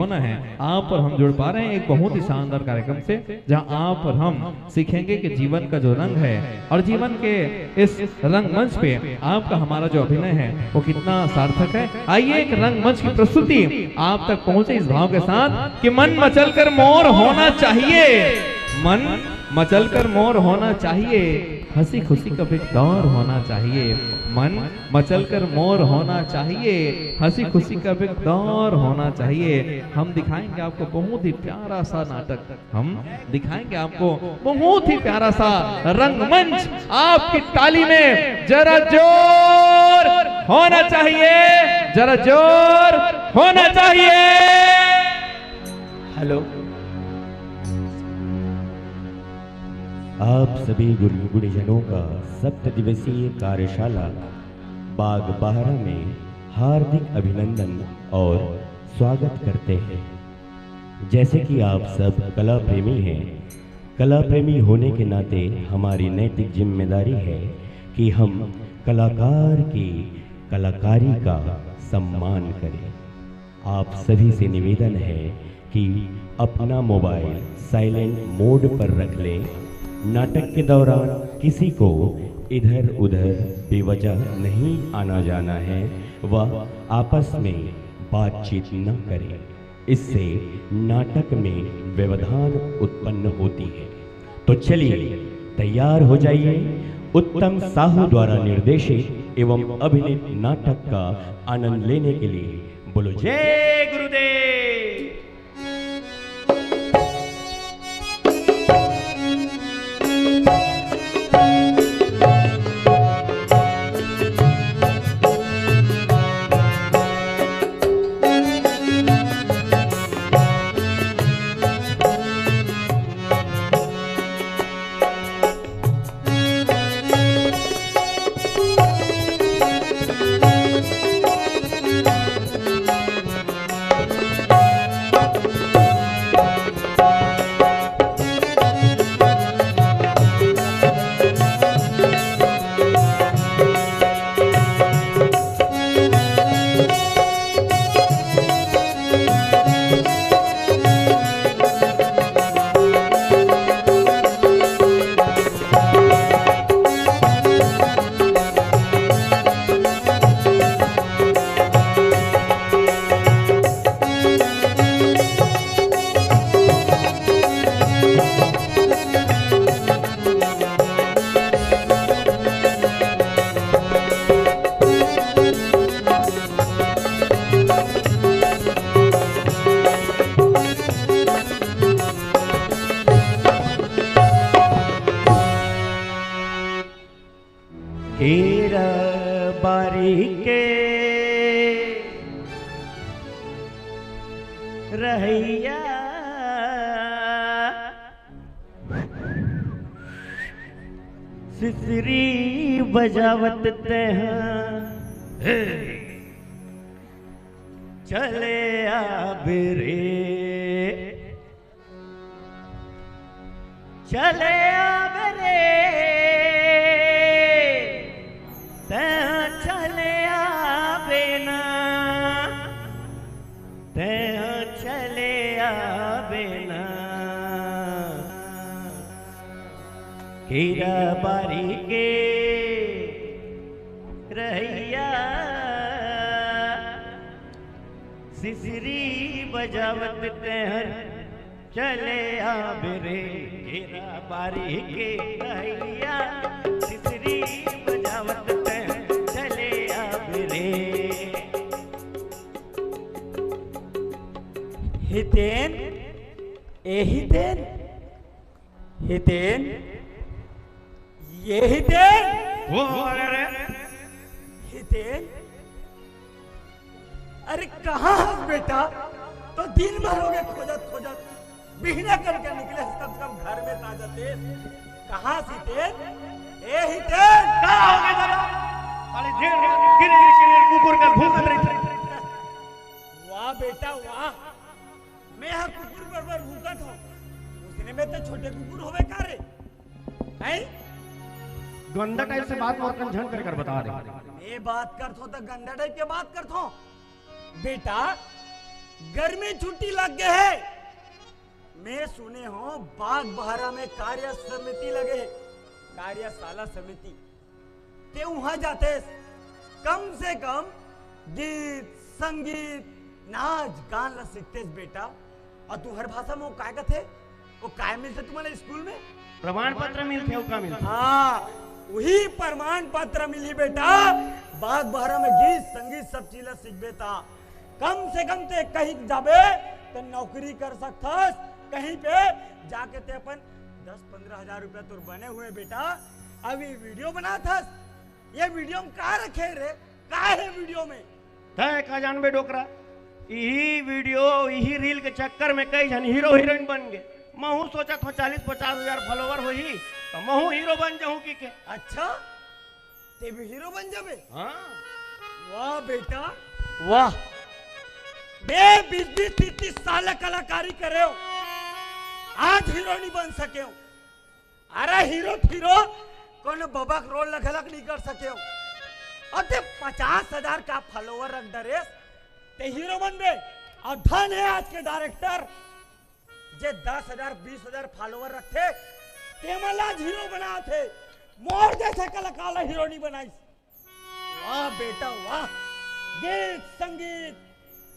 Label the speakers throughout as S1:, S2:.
S1: होना है आप और हम जुड़ पा रहे हैं एक बहुत ही शानदार कार्यक्रम से, जहां आप और हम सीखेंगे कि जीवन का जो रंग है और जीवन के इस रंगमंच पे आपका हमारा जो अभिनय है वो कितना सार्थक है। आइए एक रंगमंच की प्रस्तुति आप तक पहुंचे इस भाव के साथ कि मन मचलकर मोर होना चाहिए, मन मचलकर मोर होना चाहिए, हंसी खुशी का भी दौर होना चाहिए, मन मचलकर मोर होना चाहिए, हंसी खुशी का भी दौर होना चाहिए। हम दिखाएंगे आपको बहुत ही प्यारा सा नाटक, हम दिखाएंगे आपको बहुत ही प्यारा सा रंगमंच। आपकी ताली में जरा जोर होना चाहिए, जरा जोर होना चाहिए।
S2: हेलो, आप सभी गुणीजनों का 7 दिवसीय कार्यशाला बाग बहारा में हार्दिक अभिनंदन और स्वागत करते हैं। जैसे कि आप सब कला प्रेमी हैं, कला प्रेमी होने के नाते हमारी नैतिक जिम्मेदारी है कि हम कलाकार की कलाकारी का सम्मान करें। आप सभी से निवेदन है कि अपना मोबाइल साइलेंट मोड पर रख लें। नाटक के दौरान किसी को इधर उधर बेवजह नहीं आना जाना है, वह आपस में बातचीत न करें, इससे नाटक में व्यवधान उत्पन्न होती है। तो चलिए तैयार हो जाइए उत्तम साहू द्वारा निर्देशित एवं अभिनीत नाटक का आनंद लेने के लिए। बोलो जय गुरुदेव। हेरा बारी के रहिया सिसरी बजावत चले आबरे, चले आबरे, चले आबे ना, चले आबे ना, हीरा बारी के रहिया सिसरी बजावत चले आबरे, हीरा बारी के रहिया सिसरी बजावत चले आबरे। हितेन ए हितेन, हितेन ये हितेन,
S3: वो अरे
S2: हितेन, अरे कहाँ है बेटा? तो दिन भर हो गए खोजत खोजत, बिहना करके निकले कम से कम घर में ताजा तेल। कहाँ हितेन? ए हितेन,
S3: कहाँ हो गए जरा? साले ढेर गिर गिर के कुकुर का भूख रही थी।
S2: वाह बेटा वाह, मैं यहाँ कुकुर पर भूखत हूँ, उसने में तो छोटे कुकुर होवे का रे? हैं?
S3: गंदा टाइप से बात मत कर, झन कर बता रहे।
S2: ये बात करत हो तो गंदा टाइप के बात करत हो। बेटा
S4: गर्मी छुट्टी लग गए है। मैं सुने हो बाग बहरा में कार्य समिति लगे है, कार्यशाला समिति। ते वहां जाते कम से कम गीत संगीत नाच गाना सीखते बेटा। और तू हर भाषा में वो काय का थे, वो काय मिलते तुम्हारे स्कूल में?
S3: प्रमाण पत्र मिलते हो का मिलते?
S4: हाँ वही प्रमाण पत्र मिली बेटा। बाग बहरा में गीत संगीत सब चीज सीख था। कम से कम ते कहीं जाबे तो नौकरी कर सकथस, कहीं पे जाके ते अपन 10-15 हजार रुपया तुर बने हुए बेटा। अभी वीडियो बना था, ये वीडियो में का रखे रे, का है वीडियो में?
S3: तय का जानबे डोकरा, यही वीडियो यही रील के चक्कर में कई जन हीरो हीरोइन बन गए। महू सोचा था 40-50 हजार फॉलोवर हो ही तो महू हीरो बन जाऊं की के।
S4: अच्छा ते भी हीरो बन जाबे?
S3: हाँ
S4: वाह बेटा वाह। बे 20-30 साल कलाकारी करे हो, आज हीरो नहीं बन सके हो। अरे हीरो कौन बबक रोल लखलक नहीं कर सके हो। और ते 50 हजार का फॉलोवर रख डरे ते हीरो बन बे। और धन है आज के डायरेक्टर जे 10 हजार 20 हजार फॉलोवर रखे ते मला हीरो बना थे। मोर जैसे कलाकार हीरो नहीं बनाई। वाह बेटा वाह। गीत संगीत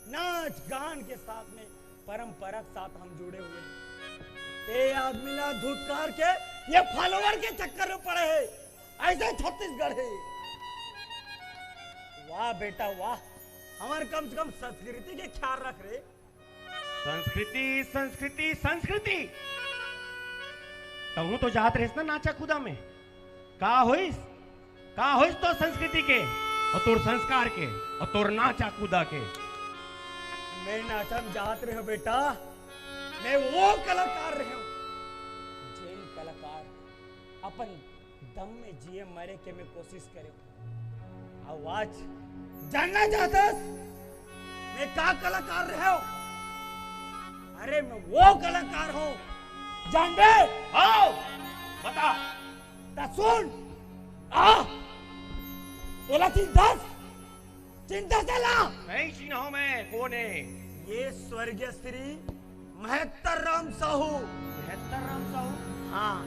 S4: नाच गान के साथ में परंपरा के साथ हम जुड़े हुए हैं। ये आदमी ना धुतकार के ये फॉलोवर के चक्कर में पड़े हैं, ऐसे छत्तीसगढ़ है। वाह बेटा वाह। हमारे कम से कम संस्कृति के ख्याल रख रहे।
S3: संस्कृति संस्कृति संस्कृति तू तो जात रहे ना नाचा कूदा में। का होइस तो संस्कृति के और तोर संस्कार के और तोर नाचा कूदा के।
S4: मैं नाचम जात रहे हो बेटा, मैं वो कलाकार रहे हूं जिन कलाकार अपन दम में जिए मरे के मैं कोशिश करे। आवाज जानना चाहता मैं का कलाकार रहे हो? अरे मैं वो कलाकार हूं जान बे।
S3: आओ बता
S4: ता सुन आ एला चिंता चला
S3: नहीं चिन्ह मैं कौन है?
S4: ये स्वर्गीय श्री महत्तर राम साहू।
S3: महत्तर राम साहू?
S4: हाँ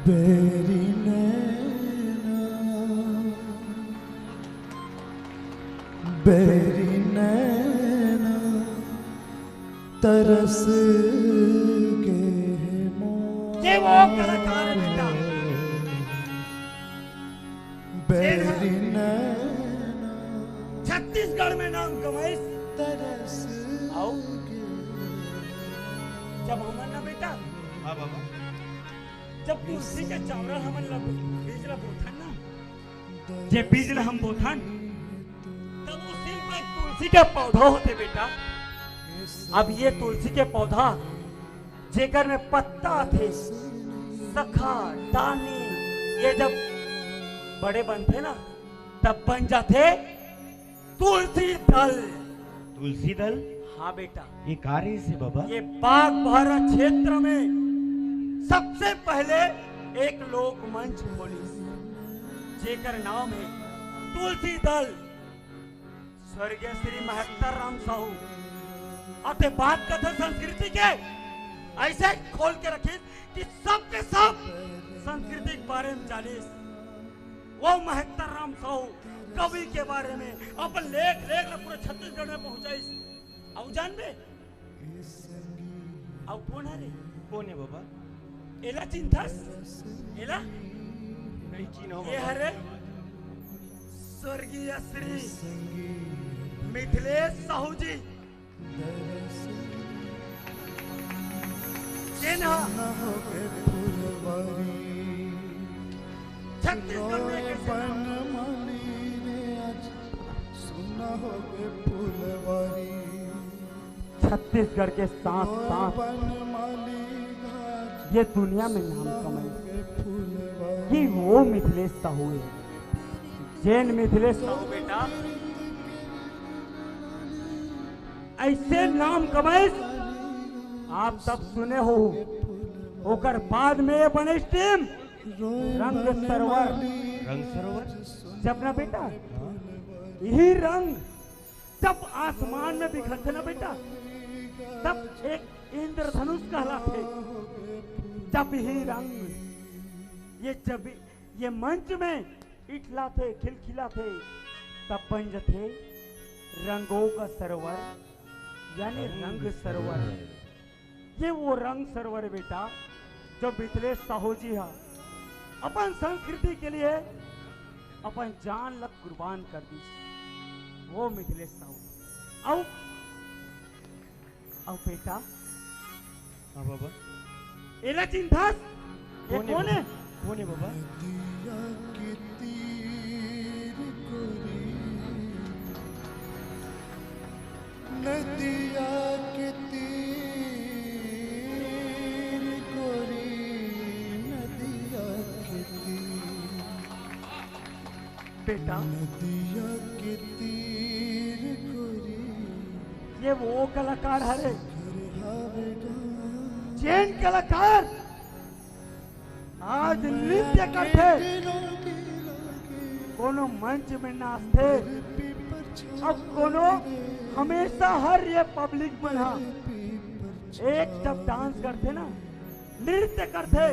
S5: बेरी नैना तरस गए
S4: ये वो कलाकार है बेटा।
S5: बेरी नैना
S4: छत्तीसगढ़ में नाम कमाई।
S5: तरस
S4: आओ जब हमन ना बेटा
S3: हाँ बाबा
S4: जब तुलसी के चावरा हमन ला बीज ला बोथन ना, जे बीज ला हम बोथन तब उसी में तुलसी के पौधा होते बेटा। अब ये तुलसी के पौधा जेकर में पत्ता थे सखा दानी ये जब बड़े बनते ना तब बन जाते तुलसी दल।
S3: तुलसी दल?
S4: हाँ बेटा।
S3: ये कार्य से बाबा?
S4: ये बाग बहरा क्षेत्र में सबसे पहले एक लोक मंच खोली जेकर नाम है तुलसी दल। स्वर्गीय श्री महत्तर राम साहू आते बात करते संस्कृति के ऐसे खोल के रखी कि सब के सब संस्कृति के बारे में जाने। वो महत्तर राम साहू कवि के बारे में अपन लेख पूरे छत्तीसगढ़ में पहुंचाई। अब जान बे अब कौन है रे?
S3: कौन है बाबा?
S4: एला चिंतास एला
S3: नहीं चिन्ह
S4: ये हरे स्वर्गीय श्री मिथिलेश साहू जी। छत्तीसगढ़ में कैसे छत्तीसगढ़ के साथ साथ ये दुनिया में नाम कमाई कि वो मिथिलेश साहू है। जैन मिथिलेश साहू बेटा ऐसे नाम कमाई आप सब सुने हो। ओकर बाद में ये बने टीम रंग सरोवर।
S3: रंग सरोवर
S4: जब ना बेटा यही रंग जब आसमान में बिखरते ना बेटा, तब एक इंद्रधनुष कहलाते। जब ही रंग ये मंच में इठलाते खिलखिलाते, तब बन जाते रंगों का सरोवर, यानी रंग सरोवर। ये वो रंग सरोवर है बेटा जो मिथिलेश साहू जी है अपन संस्कृति के लिए अपन जान लग कुर्बान कर दी। वो मिथिलेश साहू आओ बेटा।
S3: हाँ बाबा।
S4: एला चिंतास ये कौन है?
S3: कौन है बाबा?
S5: नदिया के तीर गोरी, नदिया के तीर गोरी, नदिया के तीर,
S4: बेटा
S5: नदिया के तीर गोरी,
S4: ये वो कलाकार है
S5: घर हावेगा
S4: जैन कलाकार आज नृत्य करते, कोनो मंच में नाचते, अब कोनो हमेशा हर ये पब्लिक बना एक जब डांस करते ना, नृत्य करते,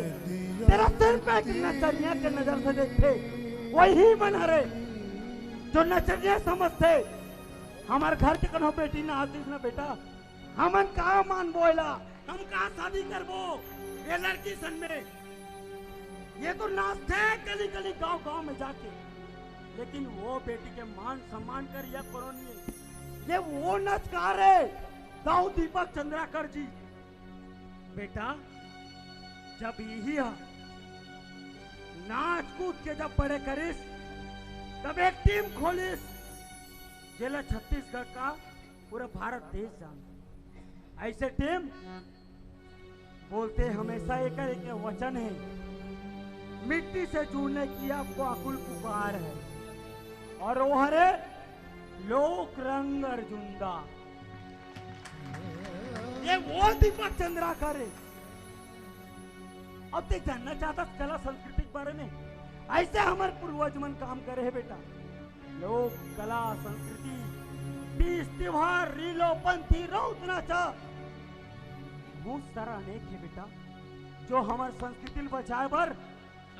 S4: तेरा सिर पे एक नचनिया के नजर से देखते, वही बना रहे जो नचनिया समझते। हमारे घर के कनो बेटी ना आती ना बेटा, हमन कहा मान बोला, हम कहा शादी करबो ये लड़की सन में। ये तो नाचते गली गली गांव गांव में जाके, लेकिन वो बेटी के मान सम्मान कर यह करो नहीं। ये वो नचकार है दाऊ दीपक चंद्राकर जी। बेटा जब यही है नाच कूद के जब बड़े करिस, तब एक टीम खोलिस जिला छत्तीसगढ़ का पूरा भारत देश जान। ऐसे टीम बोलते हमेशा एक वचन है, मिट्टी से जुड़ने की आपको आकुल पुकार है, और वो हरे लोक रंग अर्जुंदा। ये वो दीपक चंद्राकर है। अब ते जानना चाहता कला संस्कृति के बारे में, ऐसे हमारे पूर्वज मन काम करे है बेटा। लोक कला संस्कृति तीज त्योहार रीलो पंथी रौत नाचा बहुत सारा अनेक है बेटा जो हमारे संस्कृति बचाए बर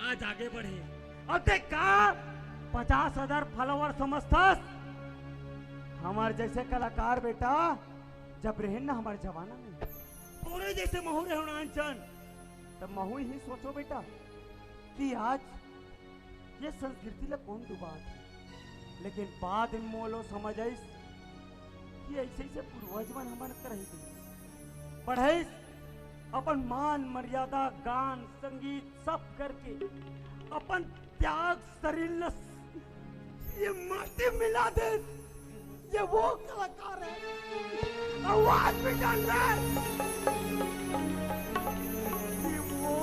S4: आज आगे बढ़े। अब देख का 50,000 फॉलोवर समझतास हमारे जैसे कलाकार बेटा जब रहे ना हमारे जमाना में पूरे जैसे महू रहे तब महू ही सोचो बेटा कि आज ये संस्कृति ला कौन दुबात है, लेकिन बाद में मोलो समझ आइस कि ऐसे से पूर्वज मन हमारे तरह पढ़ाई अपन मान मर्यादा गान संगीत सब करके अपन त्याग शरीर ये माटी मिला दे। ये वो कलाकार है आवाज भी जान रहा है, ये वो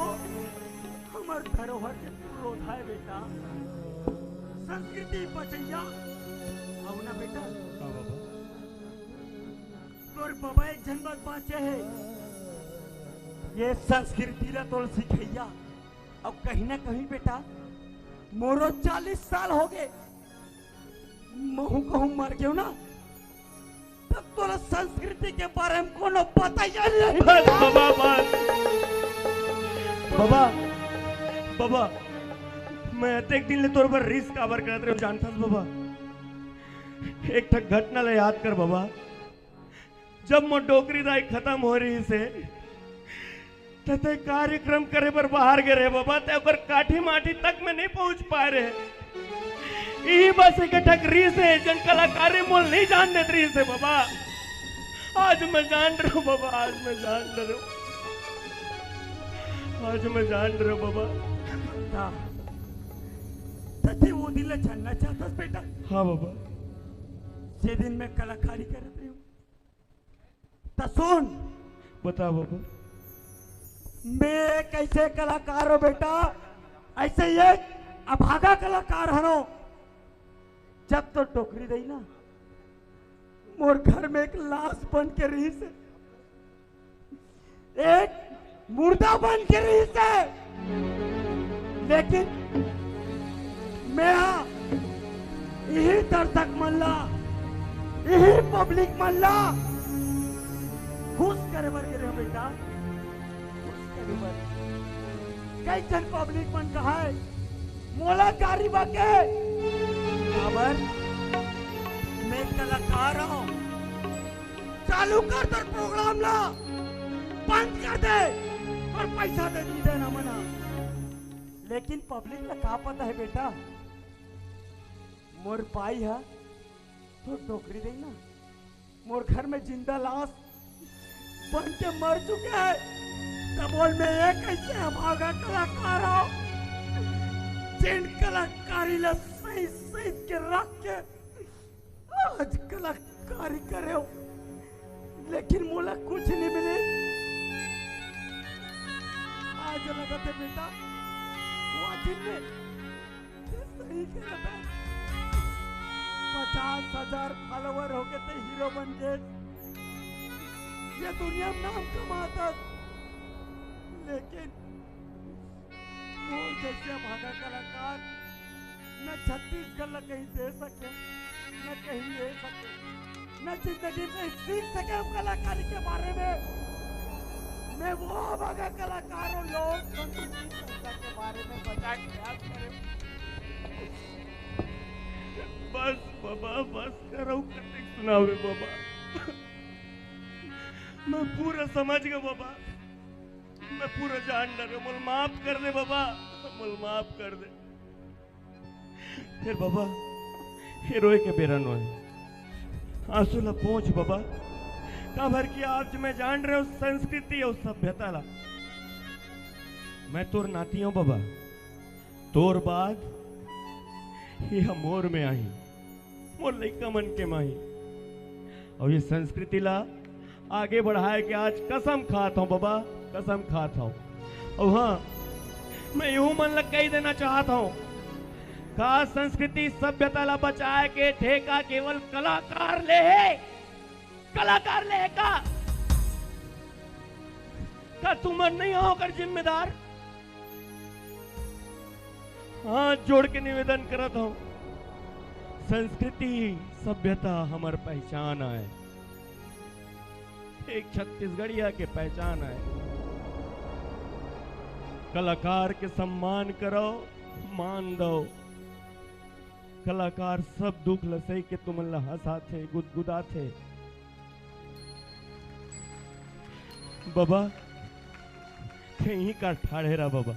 S4: हमारे धरोहर के पुरोधा है बेटा, संस्कृति बचैया आओ ना बेटा। तोर बाबा एक जनबत बाँचे है, ये संस्कृति ला तोल सिखैया। अब कहीं ना कहीं बेटा मोरो 40 साल हो गए, महू कहूँ मर गयो ना, तब तोरा संस्कृति के बारे में कोनो पता ही नहीं।
S3: बाबा बाबा मैं एक दिन ले तोर पर रिस्क काबर करत रहे जानता बाबा। एक ठक घटना ले याद कर बाबा, जब मो डोकरी दाई खत्म हो रही से ते कार्यक्रम करे पर बाहर गए रहे बाबा, ते ओकर काठी माटी तक में नहीं पहुंच पाए रहे। यही बस एक ठक रीस है जन कलाकारी मोल नहीं जान देत रही से बाबा। आज मैं जान रहा हूँ बाबा, आज मैं जान रहा हूँ, आज मैं जान रहा हूँ बाबा।
S4: तथे वो दिन जानना चाहता बेटा।
S3: हाँ बाबा।
S4: जे दिन मैं कलाकारी करत रही हूँ तो सुन
S3: बता बाबा।
S4: मैं कैसे कलाकार हो बेटा, ऐसे ये अभागा कलाकार हनो। जब तो टोकरी दई ना मोर घर में एक लाश बन के रही से, एक मुर्दा बन के रही से, लेकिन मैं यही दर तक मल्ला यही पब्लिक मल्ला खुश करे बर गिरे बेटा, खुश करे बर कई जन पब्लिक मन कहा है मोला गाड़ी बाके खबर मैं कलाकार हूं, चालू कर दर प्रोग्राम ला, बंद कर दे और पैसा दे दी देना मना। लेकिन पब्लिक का क्या पता है बेटा, मोर पाई है तो डोकरी दे ना, मोर घर में जिंदा लाश बन के मर चुके हैं, तब बोल मैं ये कैसे अभागा कलाकार हूं, जिन कलाकारी ला सही सही के रख के आज कलाकारी करे हो, लेकिन मोला कुछ नहीं मिले। आज लगा था बेटा वो दिन में सही कहा था, 50,000 फॉलोवर हो गए थे, हीरो बन गए, ये दुनिया में नाम कमाता, लेकिन वो जैसे भागा कलाकार न छत्तीसगढ़ ला कहीं दे सके, न कहीं ले सके, न जिंदगी में सीख सके हम कलाकारी के बारे में। मैं वो भागा कलाकार हूँ, लोग संस्कृति के बारे में बचा ख्याल करें।
S3: बस बाबा बस करो, कते सुनावे बाबा, मैं पूरा समझ गया बाबा, मैं पूरा जान डर, मुझे माफ कर दे बाबा, मुझे माफ कर दे। फिर बाबा हीरोए के बेरा नो है, आंसू ला पहुंच बाबा, का भर की आज मैं जान रहे हो संस्कृति और सभ्यता ला, मैं तोर नाती हूं बाबा, तोर बाद ये मोर में आई, मोर लइका मन के माही, और ये संस्कृति ला आगे बढ़ाए के आज कसम खाता हूं बाबा, कसम खाता हूं। और हाँ, मैं यूं मन लग कही देना चाहता हूं, का संस्कृति सभ्यता ला बचाए के ठेका केवल कलाकार ले है, कलाकार ले है का तुम नहीं होकर जिम्मेदार। हाथ जोड़ के निवेदन करत हूं, संस्कृति सभ्यता हमार पहचान है, एक छत्तीसगढ़िया के पहचान है, कलाकार के सम्मान करो, मान दो, कलाकार सब दुख लसई के तुम हंसाथे गुदगुदाथे। बाबा कहीं का ठाड़े रहा बाबा,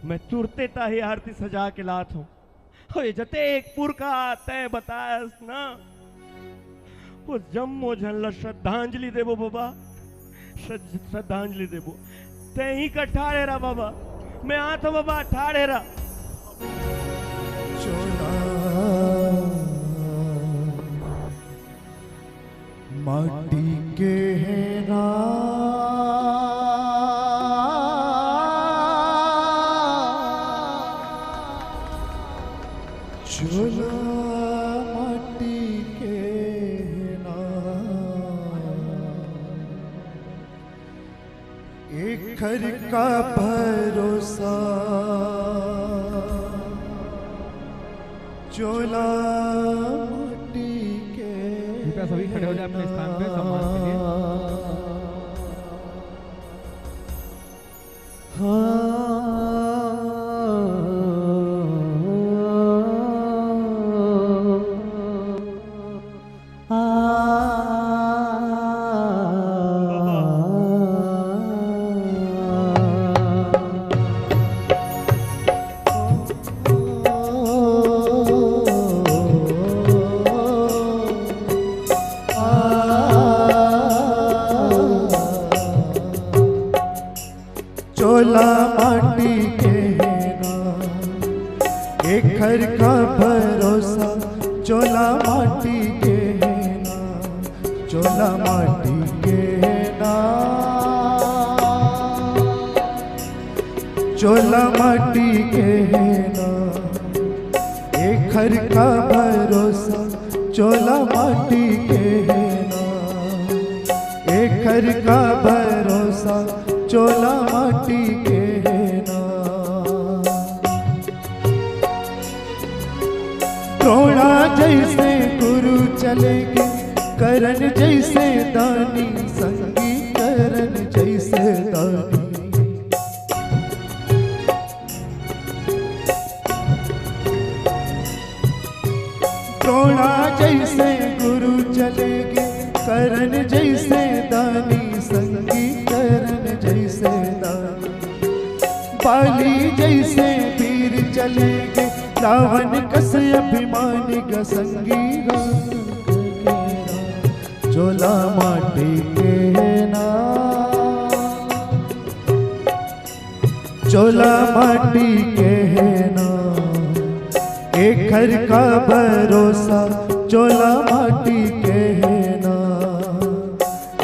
S3: मैं तुरते ताही आरती सजा के लात हूं, जते एक पुरखा तय बतायस ना, वो जम्मो झन श्रद्धांजलि देबो बाबा, श्रद्धांजलि देबो, ते ही का ठाड़े रहा बाबा, मैं आत बाबा ठाड़े रहा।
S5: चोला माटी के है ना, चोला माटी के है ना, एक घर का भरोसा, चोला माटी के।
S1: कृपया सभी खड़े हो जाए अपने स्थान पे सम्मान के लिए।
S5: चोला माटी के ना, एक घर का भरोसा, चोला माटी के ना, चोला माटी के ना, चोला माटी के ना, एक घर का भरोसा, चोला माटी के ना, एक घर का भरोसा, चोला माटी के ना। थोड़ा जैसे गुरु चलेंगे, करण जैसे दानी संगी करण जैसे दानी। द्रोणा जैसे गुरु चले गए करण जैसे दानी संगी करण जैसे दानी। बाली जैसे वीर चले गए रावण कस अभिमानी ग संगी चोला माटी के ना चोला माटी के ना। एक घर का भरोसा चोला माटी के ना।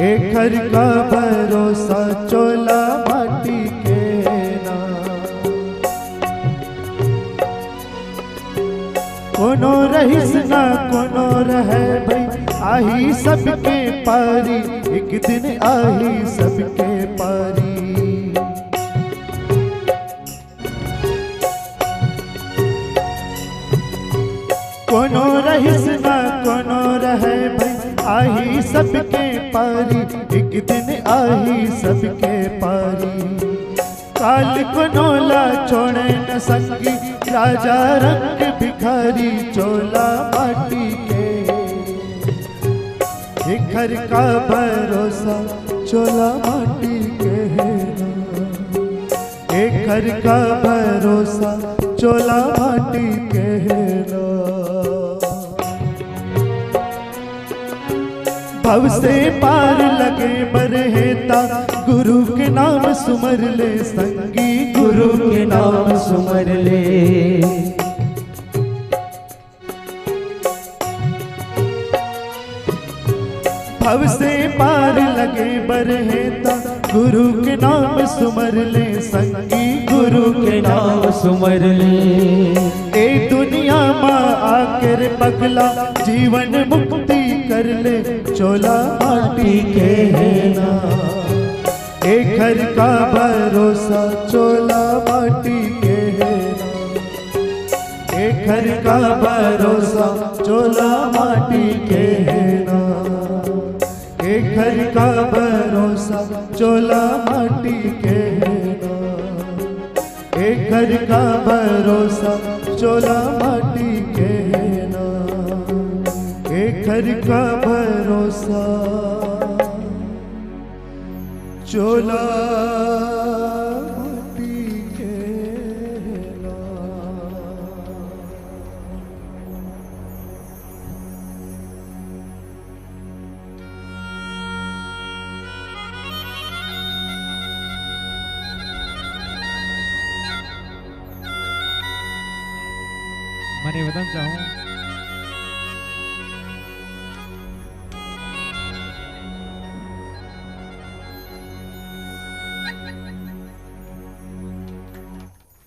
S5: एक घर का भरोसा चोला माटी के ना। कोनो रहिस ना कोनो रहे भाई आही सबके पारी एक दिन आही सबके पारी। कोनो रहिस ना कोनो रहे भाई आही सबके पारी एक दिन आही सबके पारी। काल को नोला छोड़े न संगी राजा रंग भिखारी चोला माटी के। एक घर का भरोसा चोला माटी के ना। एक घर का भरोसा चोला माटी के ना। भव से पार लगे बरहेता गुरु के नाम सुमर ले संगी गुरु के नाम सुमर ले। भव से पार लगे बरहेता गुरु के नाम सुमर ले संगी गुरु के नाम सुमर ले। ए दुनिया माँ आकर पगला जीवन मुक्ति कर ले चोला माटी के ना। एक घर का भरोसा चोला माटी के ना। एक घर का भरोसा चोला माटी के ना। एक घर का भरोसा चोला माटी के ना। एक घर का भरोसा चोला माटी के ना। एक घर का भरोसा चोला माटी के ना।
S1: मैं निवेदन चाहूँ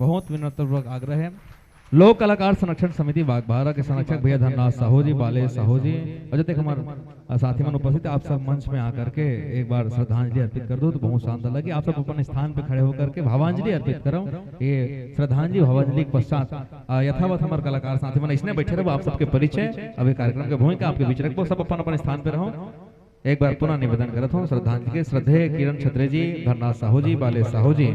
S1: बहुत विनम्रपूर्वक आग्रह है लोक कलाकार संरक्षण समिति बागबाहरा के संरक्षक भैया धनराज साहू जी बाले साहू जी और जब तक हमारे साथी मन उपस्थित आप सब मंच में आकर के एक बार श्रद्धांजलि अर्पित कर दो तो बहुत शानदार लगे। आप सब अपने स्थान पे खड़े होकर के भावांजलि अर्पित करो। ये श्रद्धांजलि भावांजलि के पश्चात यथावत हमारे कलाकार साथी मन इसने बैठे रहो। आप सबके परिचय अभी कार्यक्रम के भूमिका आपके बीच रखो। सब अपन अपने स्थान पे रहो। एक बार पुनः निवेदन करता हूँ श्रद्धांजलि के श्रद्धेय किरण छत्रे जी धनराज साहू जी बाले साहू जी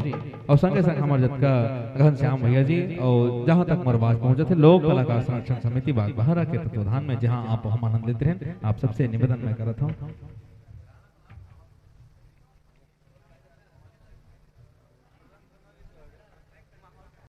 S1: और संगे संग हमारे जतका गहन श्याम भैया जी और जहाँ तक मरवाज पहुंचे थे लोक कलाकार संरक्षण समिति बागबाहरा के तत्वाधान में जहाँ आप हम आनंदित रहे आप सबसे निवेदन मैं करता हूँ।